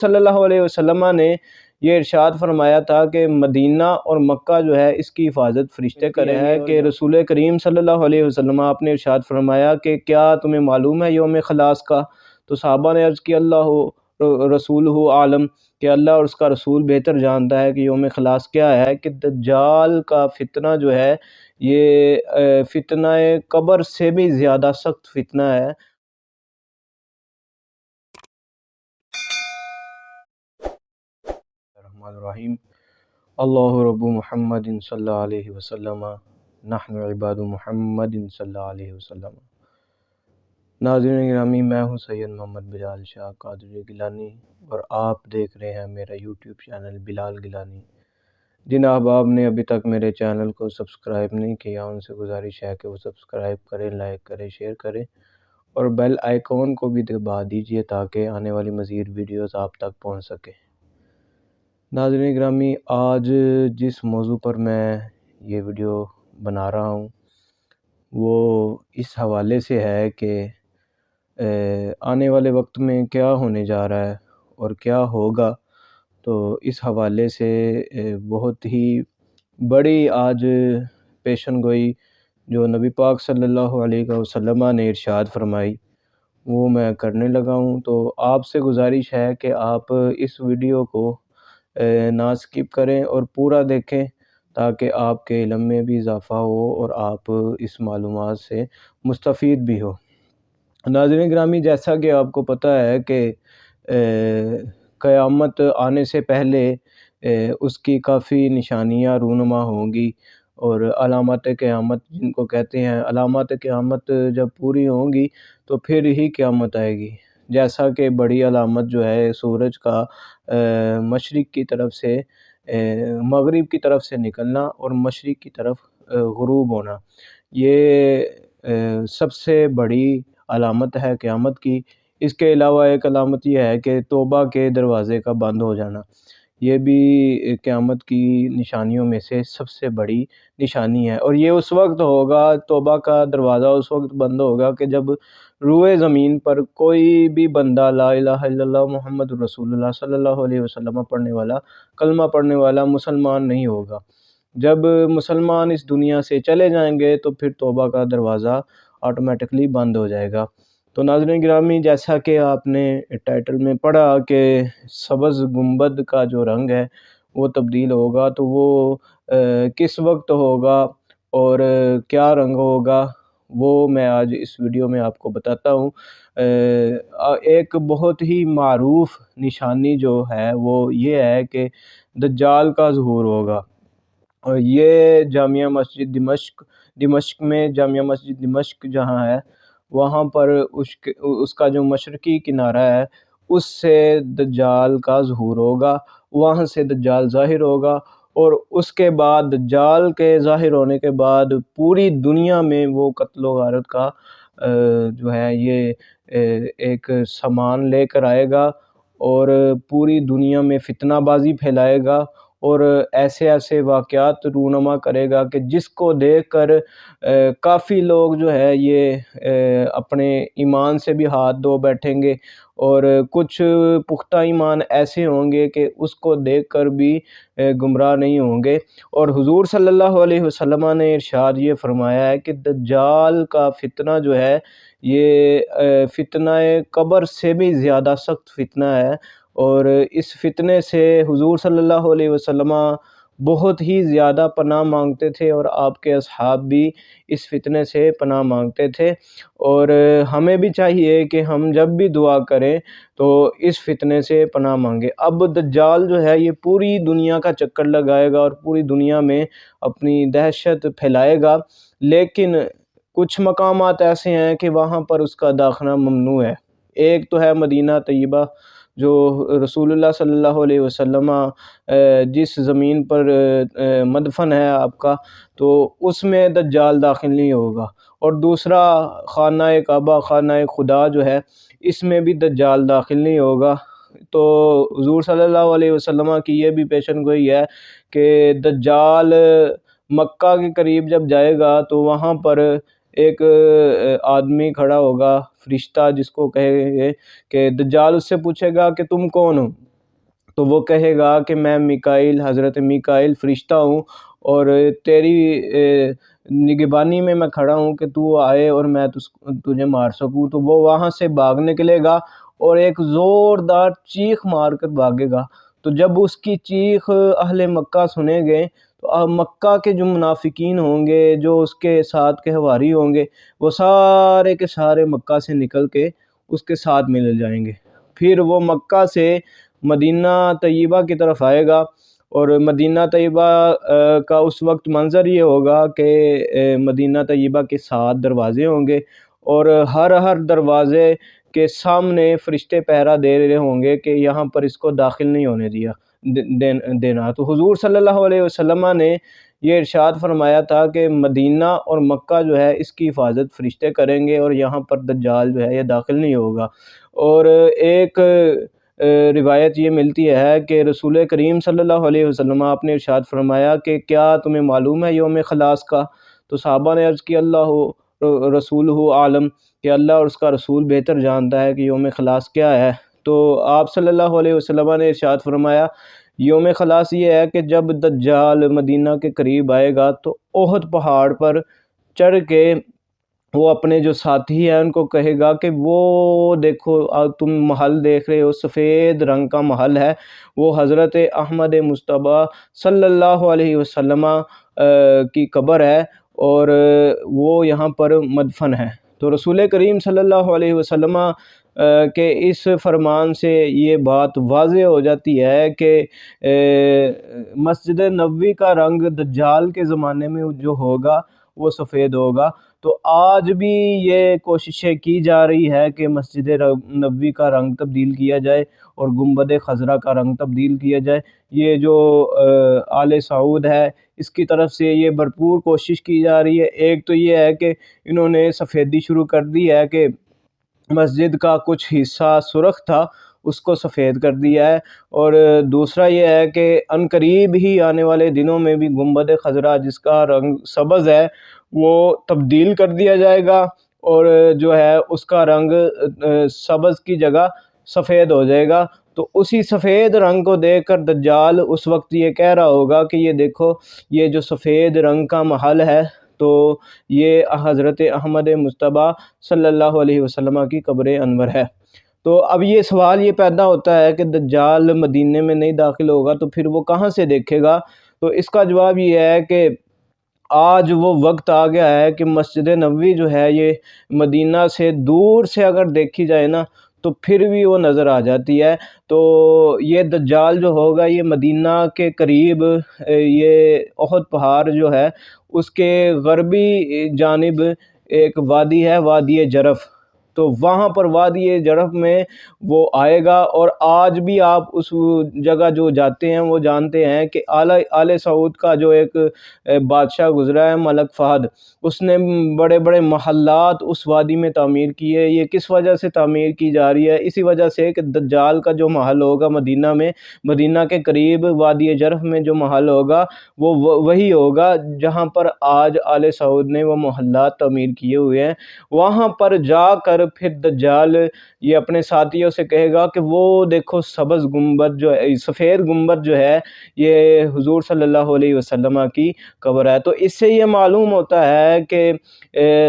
सल्लल्लाहु अलैहि वसल्लम ने ये इरशाद फरमाया था कि मदीना और मक्का जो है इसकी हिफाजत फरिश्ते करेंगे। है कि रसूल करीम सल्लल्लाहु अलैहि वसल्लम आपने इरशाद फरमाया कि क्या तुम्हें मालूम है यौम खलास का? तो सहाबा ने अर्ज़ किया अल्लाह रसूलुहु आलम, कि अल्लाह और उसका रसूल बेहतर जानता है कि यौम खलास क्या है। कि दज्जाल का फितना जो है ये फितना कब्र से भी ज़्यादा सख्त फितना है। रहमानिर्रहीम। अल्लाहु रब्बु मुहम्मदिन सल्लल्लाहु अलैहि वसल्लम नहनु इबादु मुहम्मदिन सल्लल्लाहु अलैहि वसल्लम। नाज़रीन गिरामी, मैं हूँ सैयद मोहम्मद बिलाल शाह कादरी गिलानी और आप देख रहे हैं मेरा यूट्यूब चैनल बिलाल गिलानी। जिन अहबाब ने अभी तक मेरे चैनल को सब्सक्राइब नहीं किया उनसे गुजारिश है कि वो सब्सक्राइब करें, लाइक करें, शेयर करें और बेल आइकॉन को भी दबा दीजिए ताकि आने वाली मज़ीद वीडियोज़ आप तक पहुँच सके। नाज़रीन गिरामी, आज जिस मौजू पर मैं ये वीडियो बना रहा हूँ वो इस हवाले से है कि आने वाले वक्त में क्या होने जा रहा है और क्या होगा। तो इस हवाले से बहुत ही बड़ी आज पेशन गोई जो नबी पाक सल्लल्लाहु अलैहि वसल्लम ने इरशाद फरमाई वो मैं करने लगा हूँ। तो आपसे गुजारिश है कि आप इस वीडियो को ना स्किप करें और पूरा देखें ताकि आपके इल्म में भी इजाफ़ा हो और आप इस मालूमात से मुस्तफ़ीद भी हो। नाज़रीन गिरामी, जैसा कि आपको पता है कि क़यामत आने से पहले उसकी काफ़ी निशानियाँ रूनुमा होंगी और अलामत क़यामत जिनको कहते हैं, अलामत क़यामत जब पूरी होंगी तो फिर ही क़यामत आएगी। जैसा कि बड़ी अलामत जो है सूरज का मशरिक़ की तरफ से मगरिब की तरफ से निकलना और मशरिक़ की तरफ ग़ुरूब होना, ये सबसे बड़ी अलामत है क़यामत की। इसके अलावा एक अलामत यह है कि तौबा के दरवाज़े का बंद हो जाना, ये भी क़यामत की निशानियों में से सबसे बड़ी निशानी है। और ये उस वक्त होगा, तौबा का दरवाज़ा उस वक्त बंद होगा कि जब रूए ज़मीन पर कोई भी बंदा ला इलाहा इल्लल्लाह मुहम्मदुर रसूलुल्लाह सल्लल्लाहु अलैहि वसल्लम पढ़ने वाला, कलमा पढ़ने वाला मुसलमान नहीं होगा। जब मुसलमान इस दुनिया से चले जाएंगे तो फिर तौबा का दरवाज़ा ऑटोमेटिकली बंद हो जाएगा। तो नाज़रीन गिरामी, जैसा कि आपने टाइटल में पढ़ा कि सब्ज़ गुंबद का जो रंग है वो तब्दील होगा, तो वो किस वक्त होगा और क्या रंग होगा वो मैं आज इस वीडियो में आपको बताता हूँ। एक बहुत ही मारूफ़ निशानी जो है वो ये है कि दज्जाल का ज़ुहूर होगा और ये जामिया मस्जिद दिमश्क में जामिया मस्जिद दिमश्क जहाँ है वहाँ पर उसका जो मशरक़ी किनारा है उससे दज्जाल का ज़ुहूर होगा, वहाँ से दज्जाल ज़ाहिर होगा और उसके बाद दज्जाल के ज़ाहिर होने के बाद पूरी दुनिया में वो कत्ल व गारत का जो है ये एक सामान लेकर आएगा और पूरी दुनिया में फितनाबाज़ी फैलाएगा और ऐसे ऐसे वाक़यात रूनुमा करेगा कि जिसको देखकर काफ़ी लोग जो है ये अपने ईमान से भी हाथ धो बैठेंगे और कुछ पुख्ता ईमान ऐसे होंगे कि उसको देखकर भी गुमराह नहीं होंगे। और हुज़ूर सल्लल्लाहु अलैहि वसल्लम ने इरशाद ये फरमाया है कि दज्जाल का फितना जो है ये फितना कब्र से भी ज़्यादा सख्त फितना है और इस फितने से हुज़ूर सल्लल्लाहु अलैहि वसल्लम बहुत ही ज़्यादा पनाह मांगते थे और आपके अस्हाब भी इस फितने से पनाह मांगते थे। और हमें भी चाहिए कि हम जब भी दुआ करें तो इस फितने से पनाह मांगे। अब दज्जाल जो है ये पूरी दुनिया का चक्कर लगाएगा और पूरी दुनिया में अपनी दहशत फैलाएगा, लेकिन कुछ मकामात ऐसे हैं कि वहाँ पर उसका दाखना ममनू है। एक तो है मदीना तैयबा जो रसूलुल्लाह सल्लल्लाहु अलैहि वसल्लम जिस ज़मीन पर मदफन है आपका, तो उसमें दज्जाल दाखिल नहीं होगा। और दूसरा खाना काबा, खाना खुदा जो है इसमें भी दज्जाल दाखिल नहीं होगा। तो हुज़ूर सल्लल्लाहु अलैहि वसल्लम की ये भी पेशन गोई है कि दज्जाल मक्का के करीब जब जाएगा तो वहाँ पर एक आदमी खड़ा होगा, फरिश्ता जिसको कहेंगे, कि दज्जाल उससे पूछेगा कि तुम कौन हो? تو وہ کہے گا کہ میں میکائیل، حضرت میکائیل فرشتہ ہوں، اور تیری نگہبانی میں کھڑا ہوں کہ تو آئے اور میں تجھے مار سکوں۔ تو وہ وہاں سے بھاگ نکلے گا اور ایک زوردار چیخ مار کر بھاگے گا۔ تو جب اس کی چیخ اہل مکہ سنیں گے تو مکہ کے جو منافقین ہوں گے، جو اس کے ساتھ کے حواری ہوں گے، وہ سارے کے سارے مکہ سے نکل کے اس کے ساتھ مل جائیں گے۔ پھر وہ مکہ سے مدینہ طیبہ کی طرف آئے گا، اور مدینہ طیبہ کا اس وقت منظر یہ ہوگا کہ مدینہ طیبہ کے 7 دروازے ہوں گے، اور ہر دروازے کے سامنے فرشتے پہرا دے رہے ہوں گے کہ یہاں پر اس کو داخل نہیں ہونے دینا۔ تو حضور صلی اللہ علیہ وسلم نے یہ ارشاد فرمایا تھا کہ مدینہ اور مکہ جو ہے اس کی حفاظت فرشتے کریں گے، اور یہاں پر دجال جو ہے یہ داخل نہیں ہوگا۔ اور ایک روایت یہ ملتی ہے کہ رسول کریم صلی اللہ علیہ وسلم آپ نے ارشاد فرمایا کہ کیا تمہیں معلوم ہے یوم خلاص کا؟ تو صحابہ نے عرض کی اللہ رسولہ عالم، کہ اللہ اور اس کا رسول بہتر جانتا ہے کہ یوم خلاص کیا ہے۔ تو آپ صلی اللہ علیہ وسلم نے ارشاد فرمایا یوم خلاص یہ ہے کہ جب دجال مدینہ کے قریب آئے گا تو احد پہاڑ پر چڑھ کے وہ اپنے جو ساتھی ہیں ان کو کہے گا کہ وہ دیکھو تم محل دیکھ رہے ہو، سفید رنگ کا محل ہے، وہ حضرت احمد مصطفیٰ صلی اللہ علیہ وسلم کی قبر ہے، اور وہ یہاں پر مدفن ہے۔ تو رسول کریم صلی اللہ علیہ وسلم کے اس فرمان سے یہ بات واضح ہو جاتی ہے کہ مسجد نبوی کا رنگ دجال کے زمانے میں جو ہوگا وہ سفید ہوگا۔ تو آج بھی یہ کوششیں کی جا رہی ہے کہ مسجد نبوی کا رنگ تبدیل کیا جائے اور گنبد خضرا کا رنگ تبدیل کیا جائے۔ یہ جو آل سعود ہے اس کی طرف سے یہ بھرپور کوشش کی جا رہی ہے۔ ایک تو یہ ہے کہ انہوں نے سفیدی شروع کر دی ہے کہ مسجد کا کچھ حصہ سرخ تھا اس کو سفید کر دیا ہے، اور دوسرا یہ ہے کہ عنقریب ہی آنے والے دنوں میں بھی گنبد خضرا جس کا رنگ سبز ہے وہ تبدیل کر دیا جائے گا، اور جو ہے اس کا رنگ سبز کی جگہ سفید ہو جائے گا۔ تو اسی سفید رنگ کو دیکھ کر دجال اس وقت یہ کہہ رہا ہوگا کہ یہ دیکھو یہ جو سفید رنگ کا محل ہے تو یہ حضرت احمد مصطفیٰ صلی اللہ علیہ وسلم کی قبر انور ہے۔ تو اب یہ سوال یہ پیدا ہوتا ہے کہ دجال مدینے میں نہیں داخل ہوگا تو پھر وہ کہاں سے دیکھے گا؟ تو اس کا جواب یہ ہے کہ آج وہ وقت آ گیا ہے کہ مسجد نبوی جو ہے یہ مدینہ سے دور سے اگر دیکھی جائے نا تو پھر بھی وہ نظر آ جاتی ہے۔ تو یہ دجال جو ہوگا یہ مدینہ کے قریب یہ احد پہاڑ جو ہے اس کے غربی جانب ایک وادی ہے، وادی جرف، تو وہاں پر وادی جرف میں وہ آئے گا۔ اور آج بھی آپ اس جگہ جو جاتے ہیں وہ جانتے ہیں کہ آل سعود کا جو ایک بادشاہ گزرا ہے ملک فہد، اس نے بڑے بڑے محلات اس وادی میں تعمیر کیے۔ یہ کس وجہ سے تعمیر کی جا رہی ہے؟ اسی وجہ سے کہ دجال کا جو محل ہوگا مدینہ میں، مدینہ کے قریب وادی جرف میں جو محل ہوگا وہ وہی ہوگا جہاں پر آج آل سعود نے وہ محلات تعمیر کیے ہوئے ہیں۔ وہاں پر جا کر پھر دجال یہ اپنے ساتھیوں سے کہے گا کہ وہ دیکھو سبز گنبد جو ہے، سفید گنبد جو ہے یہ حضور صلی اللہ علیہ وسلم کی قبر ہے۔ تو اس سے یہ معلوم ہوتا ہے کہ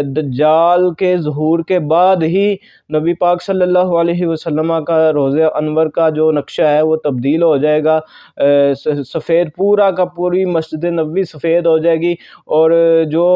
دجال کے ظہور کے بعد ہی نبی پاک صلی اللہ علیہ وسلم کا روضہ انور کا جو نقشہ ہے وہ تبدیل ہو جائے گا، سفید پورا کا پوری مسجد نبوی سفید ہو جائے گی، اور جو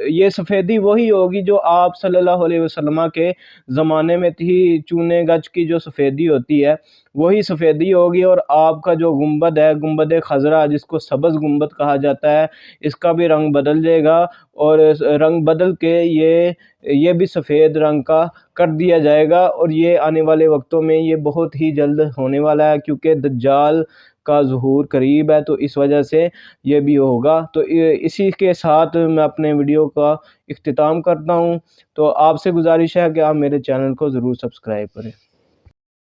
یہ سفیدی وہی ہوگی جو آپ صلی اللہ علیہ وسلم کے زمانے میں تھی، چونے گچ کی جو سفیدی ہوتی ہے وہی سفیدی ہوگی، اور آپ کا جو گنبد ہے گنبد خضرا جس کو سبز گنبد کہا جاتا ہے اس کا بھی رنگ بدل جائے گا، اور رنگ بدل کے یہ بھی سفید رنگ کا کر دیا جائے گا۔ اور یہ آنے والے وقتوں میں یہ بہت ہی جلد ہونے والا ہے کیونکہ دجال کا ظہور قریب ہے، تو اس وجہ سے یہ بھی ہوگا۔ تو اسی کے ساتھ میں اپنے ویڈیو کا اختتام کرتا ہوں۔ تو آپ سے گزارش ہے کہ آپ میرے چینل کو ضرور سبسکرائب کریں۔